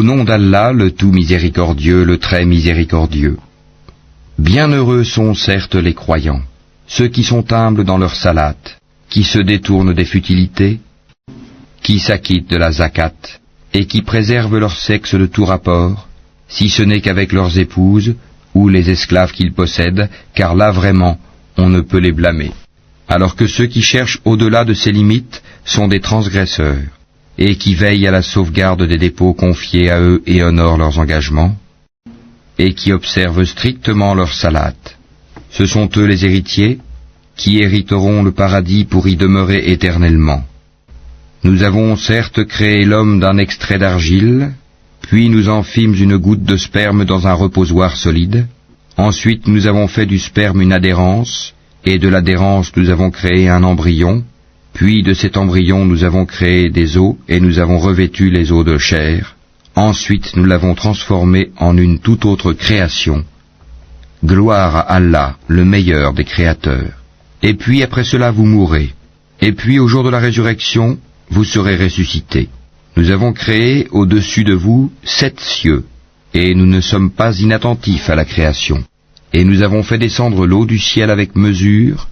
nom d'Allah, le tout miséricordieux, le très miséricordieux. Bienheureux sont certes les croyants, ceux qui sont humbles dans leur salat, qui se détournent des futilités, qui s'acquittent de la zakat, et qui préservent leur sexe de tout rapport, si ce n'est qu'avec leurs épouses, ou les esclaves qu'ils possèdent, car là vraiment, on ne peut les blâmer. Alors que ceux qui cherchent au-delà de ces limites sont des transgresseurs, et qui veillent à la sauvegarde des dépôts confiés à eux et honorent leurs engagements, et qui observent strictement leur salat. Ce sont eux les héritiers, qui hériteront le paradis pour y demeurer éternellement. Nous avons certes créé l'homme d'un extrait d'argile, puis nous en fîmes une goutte de sperme dans un reposoir solide. Ensuite nous avons fait du sperme une adhérence, et de l'adhérence nous avons créé un embryon, puis de cet embryon nous avons créé des os, et nous avons revêtu les os de chair. Ensuite nous l'avons transformé en une toute autre création. Gloire à Allah, le meilleur des créateurs. Et puis après cela vous mourrez, et puis au jour de la résurrection, vous serez ressuscités. Nous avons créé au-dessus de vous 7 cieux, et nous ne sommes pas inattentifs à la création. Et nous avons fait descendre l'eau du ciel avec mesure,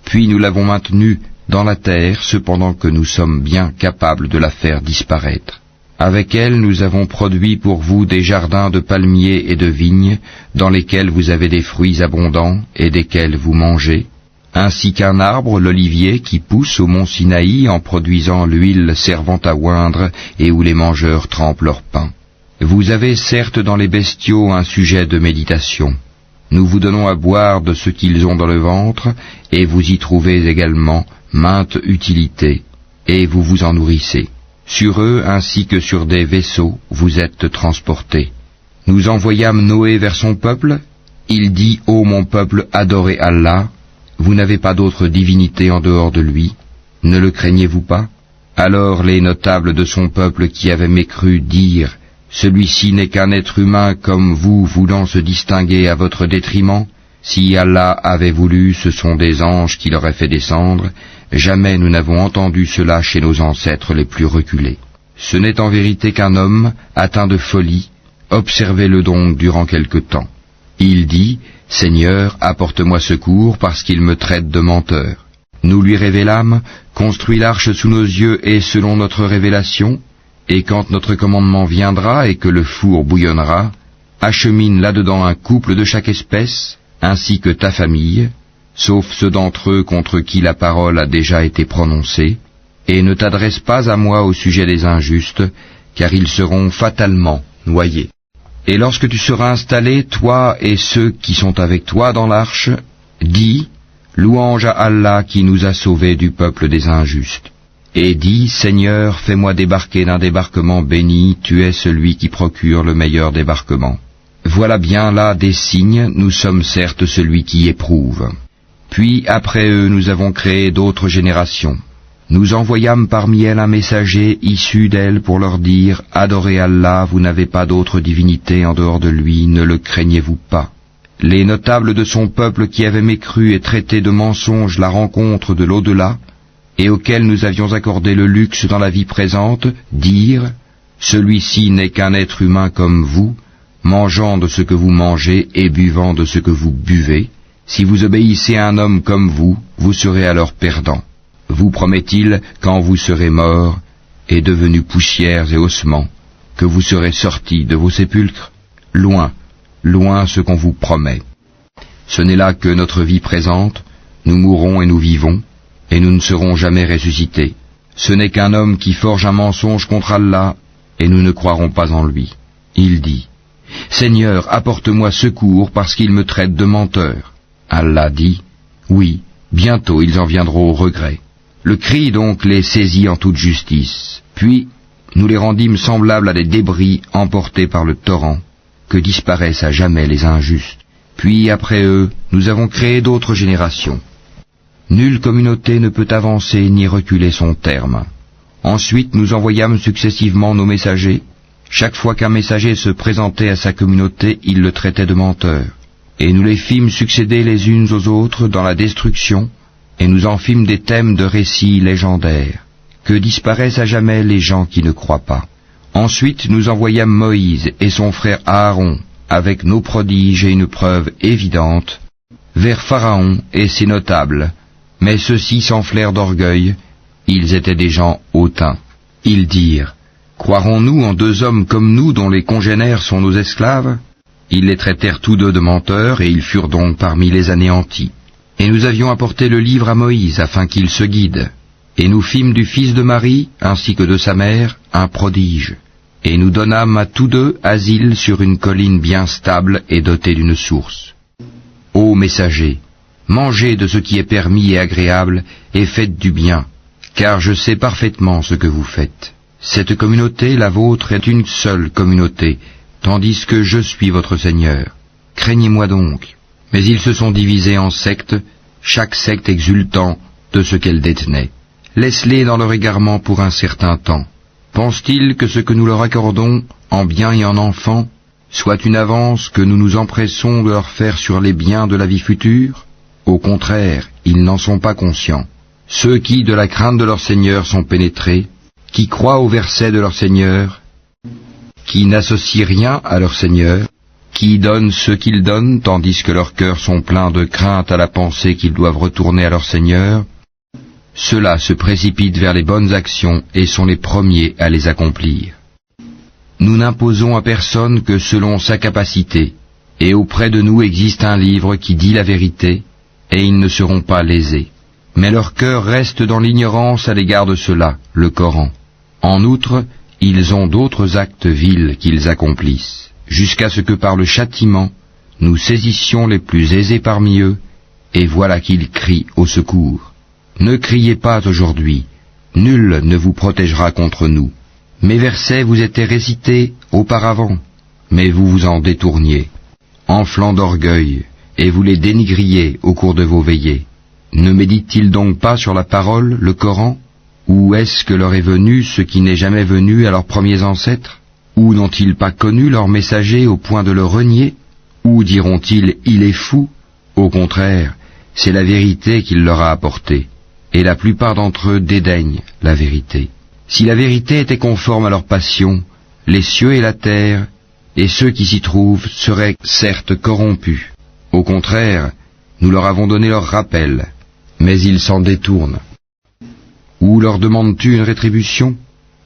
puis nous l'avons maintenue dans la terre, cependant que nous sommes bien capables de la faire disparaître. Avec elle nous avons produit pour vous des jardins de palmiers et de vignes, dans lesquels vous avez des fruits abondants et desquels vous mangez, ainsi qu'un arbre, l'olivier, qui pousse au mont Sinaï en produisant l'huile servant à oindre et où les mangeurs trempent leur pain. Vous avez certes dans les bestiaux un sujet de méditation. Nous vous donnons à boire de ce qu'ils ont dans le ventre, et vous y trouvez également mainte utilité, et vous vous en nourrissez. Sur eux ainsi que sur des vaisseaux vous êtes transportés. Nous envoyâmes Noé vers son peuple. Il dit, ô mon peuple, adorez Allah. Vous n'avez pas d'autre divinité en dehors de lui, ne le craignez-vous pas? Alors les notables de son peuple qui avaient mécru dirent, celui-ci n'est qu'un être humain comme vous voulant se distinguer à votre détriment. Si Allah avait voulu, ce sont des anges qui l'auraient fait descendre. Jamais nous n'avons entendu cela chez nos ancêtres les plus reculés. Ce n'est en vérité qu'un homme atteint de folie, observez-le donc durant quelque temps. Il dit, Seigneur, apporte-moi secours parce qu'il me traite de menteur. Nous lui révélâmes, construis l'arche sous nos yeux et selon notre révélation, et quand notre commandement viendra et que le four bouillonnera, achemine là-dedans un couple de chaque espèce, ainsi que ta famille, sauf ceux d'entre eux contre qui la parole a déjà été prononcée, et ne t'adresse pas à moi au sujet des injustes, car ils seront fatalement noyés. Et lorsque tu seras installé, toi et ceux qui sont avec toi dans l'arche, dis, louange à Allah qui nous a sauvés du peuple des injustes. Et dis, Seigneur, fais-moi débarquer d'un débarquement béni, tu es celui qui procure le meilleur débarquement. Voilà bien là des signes, nous sommes certes celui qui éprouve. Puis après eux nous avons créé d'autres générations. Nous envoyâmes parmi elles un messager issu d'elles pour leur dire, adorez Allah, vous n'avez pas d'autre divinité en dehors de lui, ne le craignez-vous pas. Les notables de son peuple qui avaient mécru et traité de mensonge la rencontre de l'au-delà, et auxquels nous avions accordé le luxe dans la vie présente, dirent, celui-ci n'est qu'un être humain comme vous, mangeant de ce que vous mangez et buvant de ce que vous buvez. Si vous obéissez à un homme comme vous, vous serez alors perdant. Vous promet-il, quand vous serez morts et devenus poussières et ossements, que vous serez sortis de vos sépulcres? Loin, loin ce qu'on vous promet. Ce n'est là que notre vie présente, nous mourrons et nous vivons, et nous ne serons jamais ressuscités. Ce n'est qu'un homme qui forge un mensonge contre Allah, et nous ne croirons pas en lui. Il dit, Seigneur, apporte-moi secours parce qu'il me traite de menteur. Allah dit, oui, bientôt ils en viendront au regret. Le cri donc les saisit en toute justice. Puis nous les rendîmes semblables à des débris emportés par le torrent, que disparaissent à jamais les injustes. Puis après eux, nous avons créé d'autres générations. Nulle communauté ne peut avancer ni reculer son terme. Ensuite nous envoyâmes successivement nos messagers. Chaque fois qu'un messager se présentait à sa communauté, il le traitait de menteur. Et nous les fîmes succéder les unes aux autres dans la destruction, et nous en fîmes des thèmes de récits légendaires, que disparaissent à jamais les gens qui ne croient pas. Ensuite nous envoyâmes Moïse et son frère Aaron, avec nos prodiges et une preuve évidente, vers Pharaon et ses notables, mais ceux-ci s'enflèrent d'orgueil, ils étaient des gens hautains. Ils dirent, croirons-nous en deux hommes comme nous dont les congénères sont nos esclaves? Ils les traitèrent tous deux de menteurs et ils furent donc parmi les anéantis. Et nous avions apporté le livre à Moïse afin qu'il se guide. Et nous fîmes du fils de Marie, ainsi que de sa mère, un prodige. Et nous donnâmes à tous deux asile sur une colline bien stable et dotée d'une source. Ô messagers, mangez de ce qui est permis et agréable, et faites du bien, car je sais parfaitement ce que vous faites. Cette communauté, la vôtre, est une seule communauté, tandis que je suis votre Seigneur. Craignez-moi donc. Mais ils se sont divisés en sectes, chaque secte exultant de ce qu'elle détenait. Laisse-les dans leur égarement pour un certain temps. Pensent-ils que ce que nous leur accordons, en biens et en enfants, soit une avance que nous nous empressons de leur faire sur les biens de la vie future? Au contraire, ils n'en sont pas conscients. Ceux qui, de la crainte de leur Seigneur, sont pénétrés, qui croient au verset de leur Seigneur, qui n'associent rien à leur Seigneur, qui donnent ce qu'ils donnent, tandis que leurs cœurs sont pleins de crainte à la pensée qu'ils doivent retourner à leur Seigneur, ceux-là se précipitent vers les bonnes actions et sont les premiers à les accomplir. Nous n'imposons à personne que selon sa capacité, et auprès de nous existe un livre qui dit la vérité, et ils ne seront pas lésés. Mais leur cœur reste dans l'ignorance à l'égard de cela, le Coran. En outre, ils ont d'autres actes vils qu'ils accomplissent, jusqu'à ce que par le châtiment, nous saisissions les plus aisés parmi eux, et voilà qu'ils crient au secours. Ne criez pas aujourd'hui, nul ne vous protégera contre nous. Mes versets vous étaient récités auparavant, mais vous vous en détourniez, enflant d'orgueil, et vous les dénigriez au cours de vos veillées. Ne médite-t-il donc pas sur la parole, le Coran? Ou est-ce que leur est venu ce qui n'est jamais venu à leurs premiers ancêtres? Ou n'ont-ils pas connu leur messager au point de le renier? Ou diront-ils, il est fou? Au contraire, c'est la vérité qu'il leur a apportée. Et la plupart d'entre eux dédaignent la vérité. Si la vérité était conforme à leur passion, les cieux et la terre, et ceux qui s'y trouvent, seraient certes corrompus. Au contraire, nous leur avons donné leur rappel, mais ils s'en détournent. Ou leur demandes-tu une rétribution?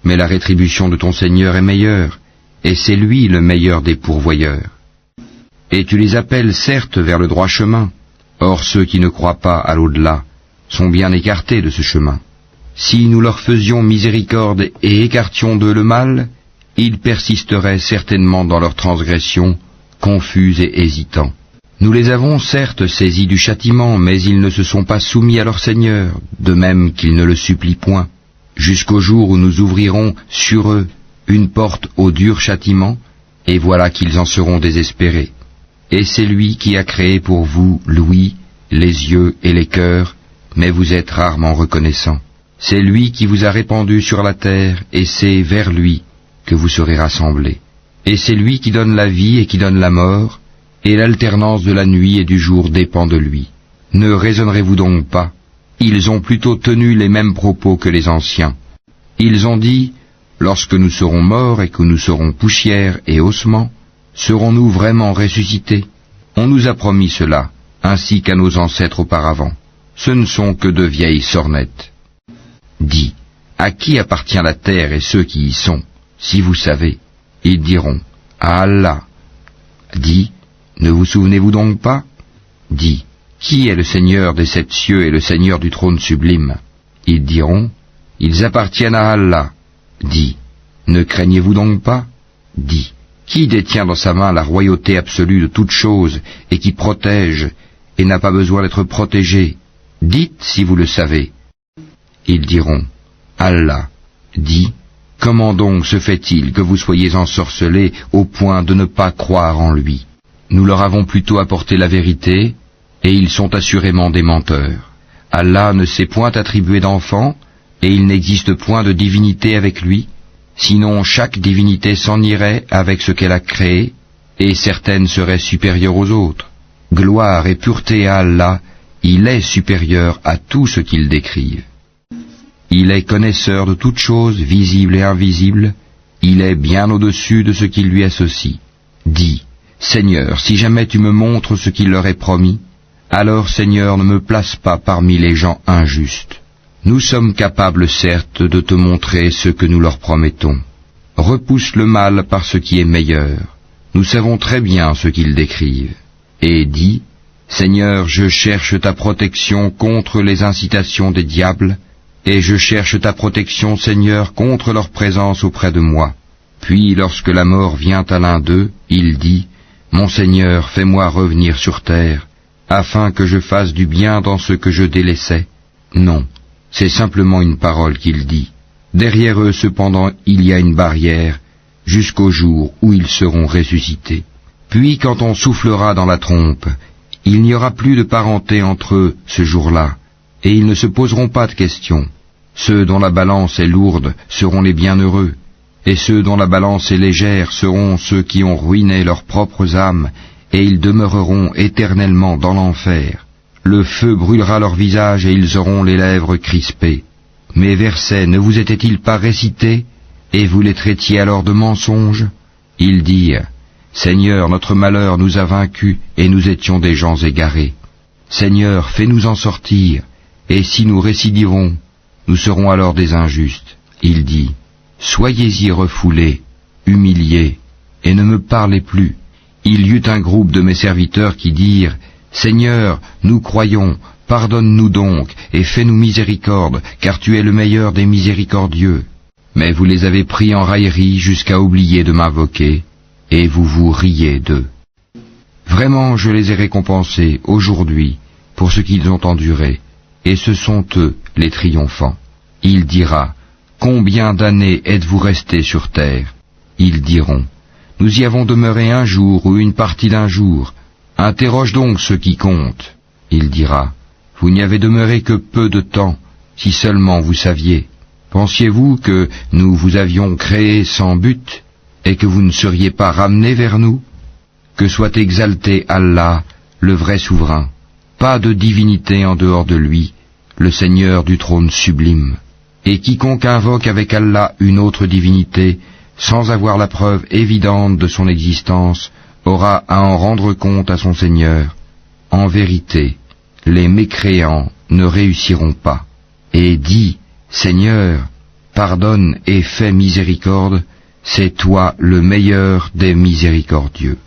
Mais la rétribution de ton Seigneur est meilleure, et c'est lui le meilleur des pourvoyeurs. Et tu les appelles certes vers le droit chemin, or ceux qui ne croient pas à l'au-delà sont bien écartés de ce chemin. Si nous leur faisions miséricorde et écartions d'eux le mal, ils persisteraient certainement dans leur transgression, confus et hésitants. Nous les avons certes saisis du châtiment, mais ils ne se sont pas soumis à leur Seigneur, de même qu'ils ne le supplient point, jusqu'au jour où nous ouvrirons sur eux une porte au dur châtiment, et voilà qu'ils en seront désespérés. Et c'est lui qui a créé pour vous l'ouïe, les yeux et les cœurs, mais vous êtes rarement reconnaissants. C'est lui qui vous a répandu sur la terre, et c'est vers lui que vous serez rassemblés. Et c'est lui qui donne la vie et qui donne la mort, et l'alternance de la nuit et du jour dépend de lui. Ne raisonnerez-vous donc pas? Ils ont plutôt tenu les mêmes propos que les anciens. Ils ont dit, lorsque nous serons morts et que nous serons poussière et ossements, serons-nous vraiment ressuscités? On nous a promis cela, ainsi qu'à nos ancêtres auparavant. Ce ne sont que de vieilles sornettes. Dis, à qui appartient la terre et ceux qui y sont, si vous savez? Ils diront, à Allah. Dis, ne vous souvenez-vous donc pas? Dis, qui est le Seigneur des sept cieux et le Seigneur du trône sublime? Ils diront, ils appartiennent à Allah. Dis, ne craignez-vous donc pas? Dis, qui détient dans sa main la royauté absolue de toutes choses et qui protège et n'a pas besoin d'être protégé? Dites si vous le savez. Ils diront, Allah. Dis, comment donc se fait-il que vous soyez ensorcelés au point de ne pas croire en lui? Nous leur avons plutôt apporté la vérité, et ils sont assurément des menteurs. Allah ne s'est point attribué d'enfant, et il n'existe point de divinité avec lui, sinon chaque divinité s'en irait avec ce qu'elle a créé, et certaines seraient supérieures aux autres. Gloire et pureté à Allah, il est supérieur à tout ce qu'ils décrivent. Il est connaisseur de toutes choses visibles et invisibles, Il est bien au-dessus de ce qu'ils lui associent. Dis, Seigneur, si jamais tu me montres ce qu'il leur est promis, alors Seigneur, ne me place pas parmi les gens injustes. Nous sommes capables certes de te montrer ce que nous leur promettons. Repousse le mal par ce qui est meilleur. Nous savons très bien ce qu'ils décrivent. Et dis, Seigneur, je cherche ta protection contre les incitations des diables, et je cherche ta protection, Seigneur, contre leur présence auprès de moi. Puis, lorsque la mort vient à l'un d'eux, il dit, Mon Seigneur, fais-moi revenir sur terre, afin que je fasse du bien dans ce que je délaissais. Non, c'est simplement une parole qu'il dit. Derrière eux, cependant, il y a une barrière, jusqu'au jour où ils seront ressuscités. Puis, quand on soufflera dans la trompe, il n'y aura plus de parenté entre eux ce jour-là, et ils ne se poseront pas de questions. Ceux dont la balance est lourde seront les bienheureux, et ceux dont la balance est légère seront ceux qui ont ruiné leurs propres âmes, et ils demeureront éternellement dans l'enfer. Le feu brûlera leur visage et ils auront les lèvres crispées. Mes versets ne vous étaient-ils pas récités, et vous les traitiez alors de mensonges? Ils dirent, Seigneur, notre malheur nous a vaincus, et nous étions des gens égarés. Seigneur, fais-nous en sortir, et si nous récidivons, nous serons alors des injustes. Il dit, Soyez-y refoulés, humiliés, et ne me parlez plus. Il y eut un groupe de mes serviteurs qui dirent, Seigneur, nous croyons, pardonne-nous donc, et fais-nous miséricorde, car tu es le meilleur des miséricordieux. Mais vous les avez pris en raillerie jusqu'à oublier de m'invoquer, et vous vous riez d'eux. Vraiment, je les ai récompensés aujourd'hui pour ce qu'ils ont enduré, et ce sont eux les triomphants. Il dira, Combien d'années êtes-vous restés sur terre? Ils diront, Nous y avons demeuré un jour ou une partie d'un jour. Interroge donc ceux qui comptent. Il dira, Vous n'y avez demeuré que peu de temps, si seulement vous saviez. Pensiez-vous que nous vous avions créé sans but, et que vous ne seriez pas ramenés vers nous? Que soit exalté Allah, le vrai souverain. Pas de divinité en dehors de lui, le Seigneur du trône sublime. Et quiconque invoque avec Allah une autre divinité, sans avoir la preuve évidente de son existence, aura à en rendre compte à son Seigneur. En vérité, les mécréants ne réussiront pas. Et dis, Seigneur, pardonne et fais miséricorde, c'est toi le meilleur des miséricordieux.